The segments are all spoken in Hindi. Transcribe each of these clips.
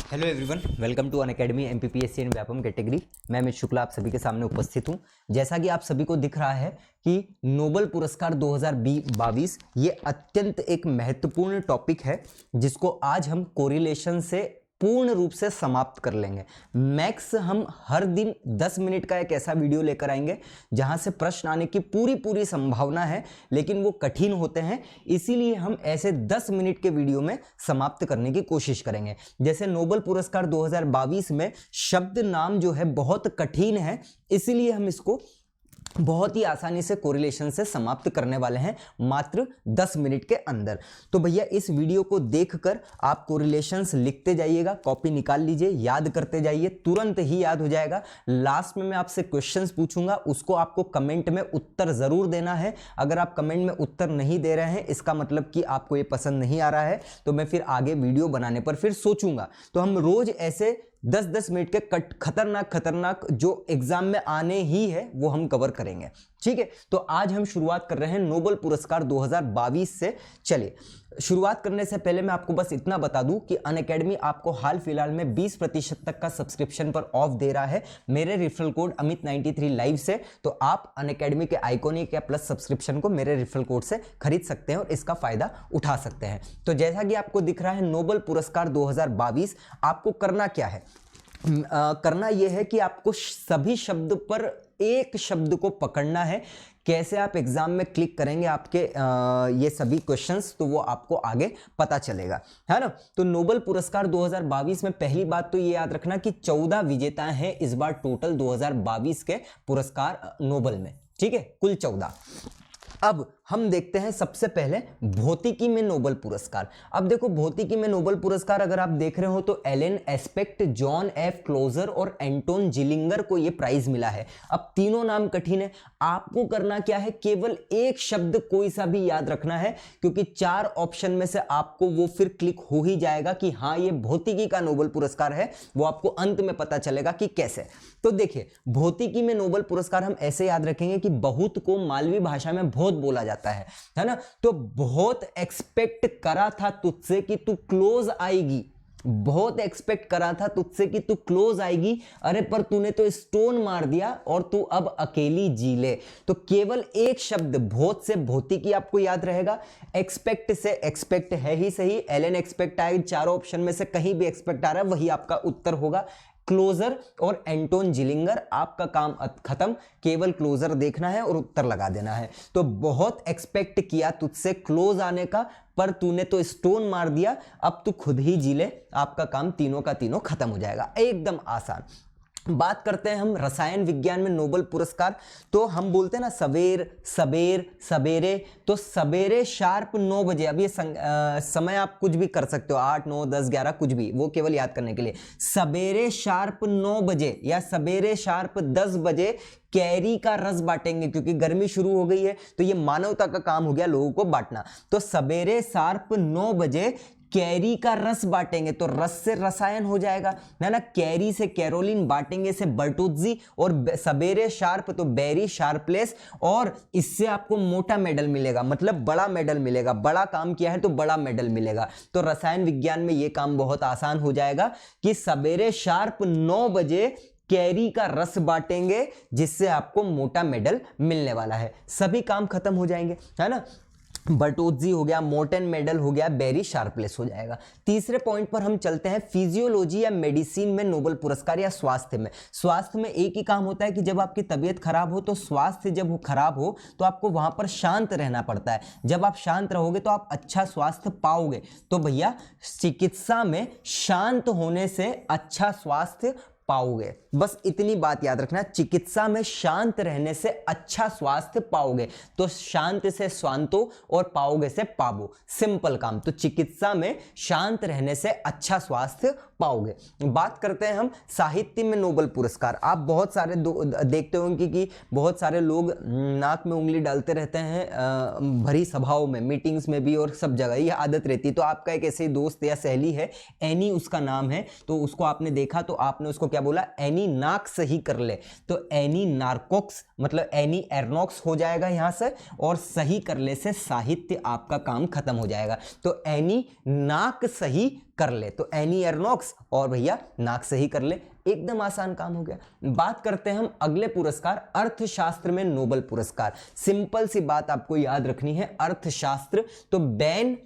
Hello everyone, welcome to Unacademy MPPSC and Vyapam category. मैं अमित शुक्ला आप सभी के सामने उपस्थित हूं। जैसा कि आप सभी को दिख रहा है कि नोबेल पुरस्कार 2022 ये अत्यंत एक महत्वपूर्ण टॉपिक है जिसको आज हम कोरिलेशन से पूर्ण रूप से समाप्त कर लेंगे। मैक्स हम हर दिन 10 मिनट का एक ऐसा वीडियो लेकर आएंगे जहां से प्रश्न आने की पूरी संभावना है, लेकिन वो कठिन होते हैं, इसीलिए हम ऐसे 10 मिनट के वीडियो में समाप्त करने की कोशिश करेंगे। जैसे नोबेल पुरस्कार 2022 में शब्द नाम जो है बहुत कठिन है, इसीलिए हम इसको बहुत ही आसानी से कोरिलेशन से समाप्त करने वाले हैं मात्र 10 मिनट के अंदर। तो भैया इस वीडियो को देखकर आप कोरिलेशंस लिखते जाइएगा, कॉपी निकाल लीजिए, याद करते जाइए, तुरंत ही याद हो जाएगा। लास्ट में मैं आपसे क्वेश्चंस पूछूंगा, उसको आपको कमेंट में उत्तर जरूर देना है। अगर आप कमेंट में उत्तर नहीं दे रहे हैं इसका मतलब कि आपको ये पसंद नहीं आ रहा है, तो मैं फिर आगे वीडियो बनाने पर फिर सोचूंगा। तो हम रोज ऐसे 10-10 मिनट के खतरनाक जो एग्जाम में आने ही है वो हम कवर करेंगे, ठीक है। तो आज हम शुरुआत कर रहे हैं नोबेल पुरस्कार 2022 से। चलिए, शुरुआत करने से पहले मैं आपको बस इतना बता दूं कि अनअकैडमी आपको हाल फिलहाल में 20% तक का सब्सक्रिप्शन पर ऑफ दे रहा है मेरे रेफरल कोड अमित93 लाइव से। तो आप अनअकैडमी के आइकॉनिक या प्लस सब्सक्रिप्शन को मेरे रेफरल कोड से खरीद सकते हैं और इसका फायदा उठा सकते हैं। तो जैसा कि आपको दिख रहा है नोबेल पुरस्कार 2022, आपको करना क्या है? करना यह है कि आपको सभी शब्द पर एक शब्द को पकड़ना है। कैसे आप एग्जाम में क्लिक करेंगे आपके ये सभी क्वेश्चंस, तो वो आपको आगे पता चलेगा, है ना। तो नोबेल पुरस्कार 2022 में पहली बात तो ये याद रखना कि 14 विजेता हैं इस बार टोटल 2022 के पुरस्कार नोबेल में, ठीक है, कुल 14। अब हम देखते हैं सबसे पहले भौतिकी में नोबेल पुरस्कार। अब देखो, भौतिकी में नोबेल पुरस्कार अगर आप देख रहे हो तो Alain Aspect, John F Clauser और एंटोन जिलिंगर को यह प्राइज मिला है। अब तीनों नाम कठिन है, आपको करना क्या है, केवल एक शब्द कोई सा भी याद रखना है, क्योंकि 4 ऑप्शन में से आपको वो फिर क्लिक हो ही जाएगा कि हाँ ये भौतिकी का नोबेल पुरस्कार है। वो आपको अंत में पता चलेगा कि कैसे। तो देखिए, भौतिकी में नोबेल पुरस्कार हम ऐसे याद रखेंगे कि बहुत को मालवी भाषा में बहुत बोला जाता है ना। तो बहुत एक्सपेक्ट करा था तुझसे कि तू क्लोज आएगी, बहुत एक्सपेक्ट करा था तुझसे कि तू क्लोज आएगी, अरे पर तूने तो स्टोन मार दिया और तू अब अकेली जी ले। तो केवल एक शब्द बहुत से भौतिकी आपको याद रहेगा। एक्सपेक्ट से एक्सपेक्ट है ही सही, एलन एक्सपेक्ट आएगी, चारों ऑप्शन में से कहीं भी एक्सपेक्ट आ रहा है वही आपका उत्तर होगा। क्लोजर और एंटोन जिलिंगर, आपका काम खत्म, केवल क्लोजर देखना है और उत्तर लगा देना है। तो बहुत एक्सपेक्ट किया तुझसे क्लोज आने का, पर तूने तो स्टोन मार दिया, अब तू खुद ही जी ले, आपका काम तीनों का तीनों खत्म हो जाएगा, एकदम आसान। बात करते हैं हम रसायन विज्ञान में नोबेल पुरस्कार। तो हम बोलते हैं ना सवेरे, तो सवेरे शार्प 9 बजे। अब ये समय आप कुछ भी कर सकते हो, 8, 9, 10, 11 कुछ भी, वो केवल याद करने के लिए। सवेरे शार्प 9 बजे या सवेरे शार्प 10 बजे कैरी का रस बांटेंगे, क्योंकि गर्मी शुरू हो गई है, तो ये मानवता का काम हो गया लोगों को बांटना। तो सवेरे शार्प 9 बजे कैरी का रस बांटेंगे, तो रस से रसायन हो जाएगा, है ना। कैरी से कैरोलिन, बांटेंगे से बर्टुज्जी, और सवेरे शार्प तो बेरी शार्पलेस, और इससे आपको मोटा मेडल मिलेगा, मतलब बड़ा मेडल मिलेगा। बड़ा काम किया है तो बड़ा मेडल मिलेगा। तो रसायन विज्ञान में यह काम बहुत आसान हो जाएगा कि सवेरे शार्प 9 बजे कैरी का रस बांटेंगे, जिससे आपको मोटा मेडल मिलने वाला है। सभी काम खत्म हो जाएंगे, है ना। बर्टोज्जी हो गया, मोर्टन मेडल हो गया, बेरी शार्पलेस हो जाएगा। तीसरे पॉइंट पर हम चलते हैं, फिजियोलॉजी या मेडिसिन में नोबेल पुरस्कार या स्वास्थ्य में। स्वास्थ्य में एक ही काम होता है कि जब आपकी तबीयत खराब हो, तो स्वास्थ्य जब वो खराब हो तो आपको वहां पर शांत रहना पड़ता है। जब आप शांत रहोगे तो आप अच्छा स्वास्थ्य पाओगे। तो भैया चिकित्सा में शांत होने से अच्छा स्वास्थ्य पाओगे, बस इतनी बात याद रखना। चिकित्सा में शांत रहने से अच्छा स्वास्थ्य पाओगे। तो शांत से स्वांतो और पाओगे से पावो, सिंपल काम। तो चिकित्सा में शांत रहने से अच्छा स्वास्थ्य पाओगे। बात करते हैं हम साहित्य में नोबेल पुरस्कार। आप बहुत सारे देखते होंगे कि बहुत सारे लोग नाक में उंगली डालते रहते हैं भरी सभाओं में, मीटिंग्स में भी और सब जगह, ये आदत रहती है। तो आपका एक ऐसे दोस्त या सहेली है, एनी उसका नाम है, तो उसको आपने देखा तो आपने उसको क्या बोला, एनी नाक सही कर ले, तो एनी नार्कोक्स मतलब एनी एर्नॉक्स हो जाएगा यहां से, और सही कर ले से साहित्य आपका काम खत्म हो जाएगा। तो एनी नाक सही कर ले, तो एनी एर्नॉक्स और भैया नाक सही कर ले, एकदम आसान काम हो गया। बात करते हैं हम अगले पुरस्कार, अर्थशास्त्र में नोबेल पुरस्कार। सिंपल सी बात आपको याद रखनी है, अर्थशास्त्र तो बैन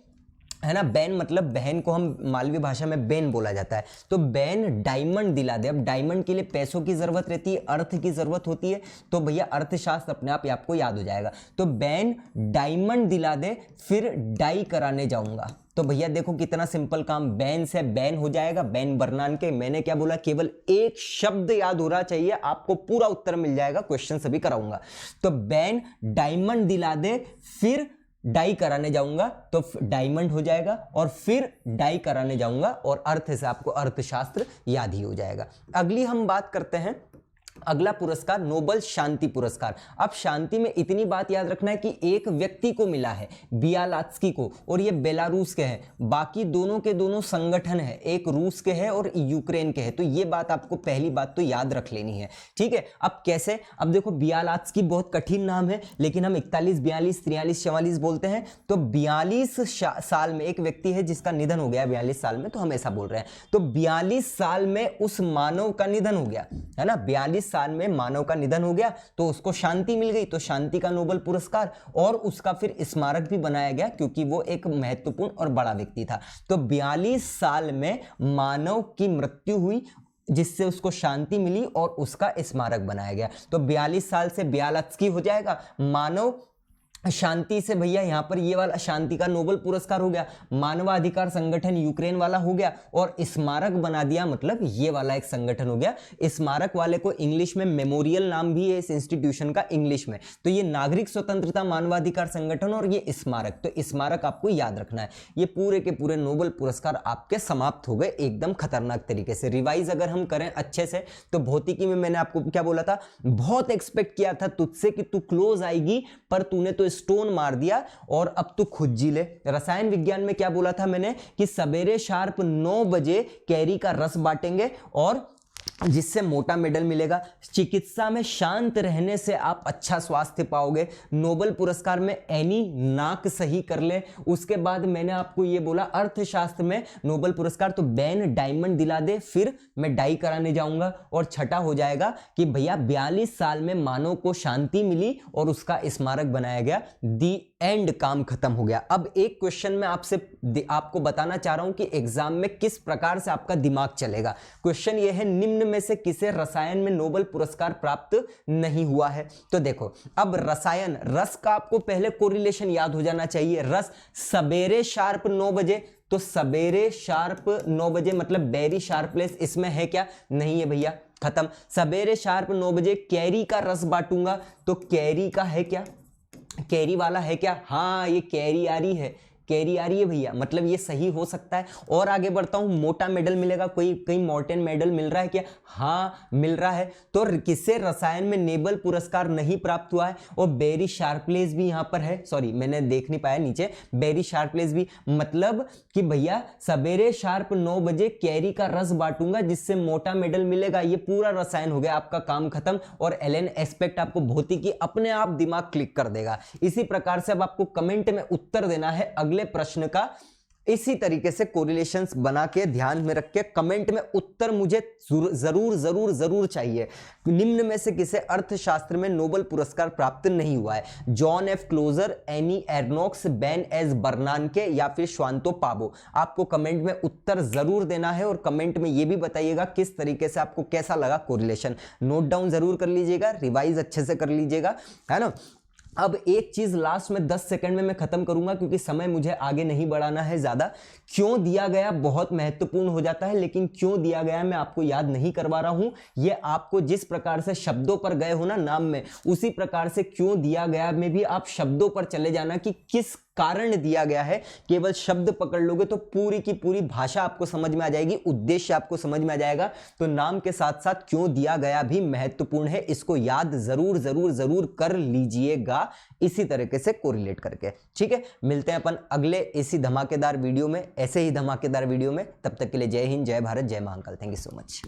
है ना, बैन मतलब बहन को हम मालवी भाषा में बेन बोला जाता है, तो बैन डायमंड दिला दे। अब डायमंड के लिए पैसों की जरूरत रहती है, अर्थ की जरूरत होती है, तो भैया अर्थशास्त्र अपने आप आपको याद हो जाएगा। तो बैन डायमंड दिला दे, फिर डाई कराने जाऊंगा। तो भैया देखो कितना सिंपल काम, बैन से बैन हो जाएगा, बैन बर्नान के। मैंने क्या बोला, केवल एक शब्द याद हो रहा चाहिए, आपको पूरा उत्तर मिल जाएगा, क्वेश्चन सभी कराऊंगा। तो बैन डायमंड दिला दे, फिर डाई कराने जाऊंगा, तो डायमंड हो जाएगा, और फिर डाई कराने जाऊंगा, और अर्थ से आपको अर्थशास्त्र याद ही हो जाएगा। अगली हम बात करते हैं, अगला पुरस्कार नोबेल शांति पुरस्कार। अब शांति में इतनी बात याद रखना है कि एक व्यक्ति को मिला है, बियालात्स्की को, और ये बेलारूस के हैं, बाकी दोनों के दोनों संगठन है, एक रूस के हैं और यूक्रेन के हैं। तो ये बात आपको पहली बात तो याद रख लेनी है, ठीक है। अब कैसे, अब देखो बियालात्स्की बहुत कठिन नाम है, लेकिन हम 41, 42, 43, 44 बोलते हैं। तो 42 साल में एक व्यक्ति है जिसका निधन हो गया 42 साल में, तो हम ऐसा बोल रहे हैं। तो 42 साल में उस मानव का निधन हो गया, है ना, 42 साल में मानव का निधन हो गया, तो उसको शांति मिल गई, तो शांति का नोबेल पुरस्कार, और उसका फिर स्मारक भी बनाया गया, क्योंकि वो एक महत्वपूर्ण और बड़ा व्यक्ति था। तो 42 साल में मानव की मृत्यु हुई, जिससे उसको शांति मिली, और उसका स्मारक बनाया गया। तो 42 साल से बियालात्स्की हो जाएगा, मानव शांति से भैया यहां पर ये वाला शांति का नोबेल पुरस्कार हो गया, मानवाधिकार संगठन यूक्रेन वाला हो गया, और स्मारक बना दिया, मतलब ये वाला एक संगठन हो गया। स्मारक वाले को इंग्लिश में मेमोरियल नाम भी है इस इंस्टीट्यूशन का इंग्लिश में। तो ये नागरिक स्वतंत्रता मानवाधिकार संगठन और ये स्मारक, तो स्मारक आपको याद रखना है। ये पूरे के पूरे नोबेल पुरस्कार आपके समाप्त हो गए एकदम खतरनाक तरीके से। रिवाइज अगर हम करें अच्छे से, तो भौतिकी में मैंने आपको क्या बोला था, बहुत एक्सपेक्ट किया था तुझसे कि तू क्लोज आएगी, पर तूने तो स्टोन मार दिया, और अब तू खुद जी ले। रसायन विज्ञान में क्या बोला था मैंने, कि सवेरे शार्प 9 बजे कैरी का रस बांटेंगे, और जिससे मोटा मेडल मिलेगा। चिकित्सा में शांत रहने से आप अच्छा स्वास्थ्य पाओगे। नोबेल पुरस्कार में एनी नाक सही कर ले। उसके बाद मैंने आपको ये बोला, अर्थशास्त्र में नोबेल पुरस्कार तो बैन डायमंड दिला दे, फिर मैं डाई कराने जाऊंगा। और छठा हो जाएगा कि भैया 42 साल में मानव को शांति मिली और उसका स्मारक बनाया गया। दी एंड, काम खत्म हो गया। अब एक क्वेश्चन में आपको बताना चाह रहा हूं कि एग्जाम में किस प्रकार से आपका दिमाग चलेगा। क्वेश्चन ये है, निम्न में से किसे रसायन में नोबेल पुरस्कार प्राप्त नहीं हुआ है। तो देखो, अब रसायन, रस का आपको पहले कोरिलेशन याद हो जाना चाहिए। रस सवेरे शार्प 9 बजे, तो सवेरे शार्प 9 बजे मतलब वेरी शार्पलेस, इसमें है क्या, नहीं है भैया, खत्म। सवेरे शार्प 9 बजे कैरी का रस बांटूंगा, तो कैरी का है क्या, कैरी वाला है क्या, हाँ ये कैरी आ रही है, कैरी आ रही है भैया, मतलब ये सही हो सकता है। और आगे बढ़ता हूं, मोटा मेडल मिलेगा, कोई कहीं मॉर्टेन मेडल मिल रहा है क्या, हाँ मिल रहा है। तो किससे रसायन में नोबेल पुरस्कार नहीं प्राप्त हुआ है, और बेरी शार्पलेस भी यहां पर है, सॉरी मैंने देख नहीं पाया नीचे, बेरी शार्पलेस भी, मतलब कि भैया सवेरे शार्प 9 बजे कैरी का रस बांटूंगा जिससे मोटा मेडल मिलेगा। ये पूरा रसायन हो गया, आपका काम खत्म। और एलन एस्पेक्ट आपको भौतिकी अपने आप दिमाग क्लिक कर देगा। इसी प्रकार से अब आपको कमेंट में उत्तर देना है अगले प्रश्न का, इसी तरीके से कोरिलेशंस बना के ध्यान में रख के कमेंट में उत्तर मुझे जरूर जरूर जरूर चाहिए। निम्न में से किसे अर्थशास्त्र में नोबेल पुरस्कार प्राप्त नहीं हुआ है, John F Clauser, Annie Ernaux, Ben S Bernanke, या फिर स्वांतो पाबो। आपको कमेंट में उत्तर जरूर देना है, और कमेंट में यह भी बताइएगा किस तरीके से आपको कैसा लगा कोरिलेशन। नोट डाउन जरूर कर लीजिएगा, रिवाइज अच्छे से कर लीजिएगा, है ना। अब एक चीज लास्ट में 10 सेकंड में मैं खत्म करूंगा, क्योंकि समय मुझे आगे नहीं बढ़ाना है ज्यादा। क्यों दिया गया बहुत महत्वपूर्ण हो जाता है, लेकिन क्यों दिया गया मैं आपको याद नहीं करवा रहा हूं। ये आपको जिस प्रकार से शब्दों पर गए हो ना नाम में, उसी प्रकार से क्यों दिया गया में भी आप शब्दों पर चले जाना कि किस कारण दिया गया है। केवल शब्द पकड़ लोगे तो पूरी की पूरी भाषा आपको समझ में आ जाएगी, उद्देश्य आपको समझ में आ जाएगा। तो नाम के साथ साथ क्यों दिया गया भी महत्वपूर्ण है, इसको याद जरूर जरूर जरूर कर लीजिएगा, इसी तरीके से कोरिलेट करके। ठीक है, मिलते हैं अपन अगले इसी धमाकेदार वीडियो में, ऐसे ही धमाकेदार वीडियो में। तब तक के लिए जय हिंद, जय भारत, जय Mahakal. Thank you so much.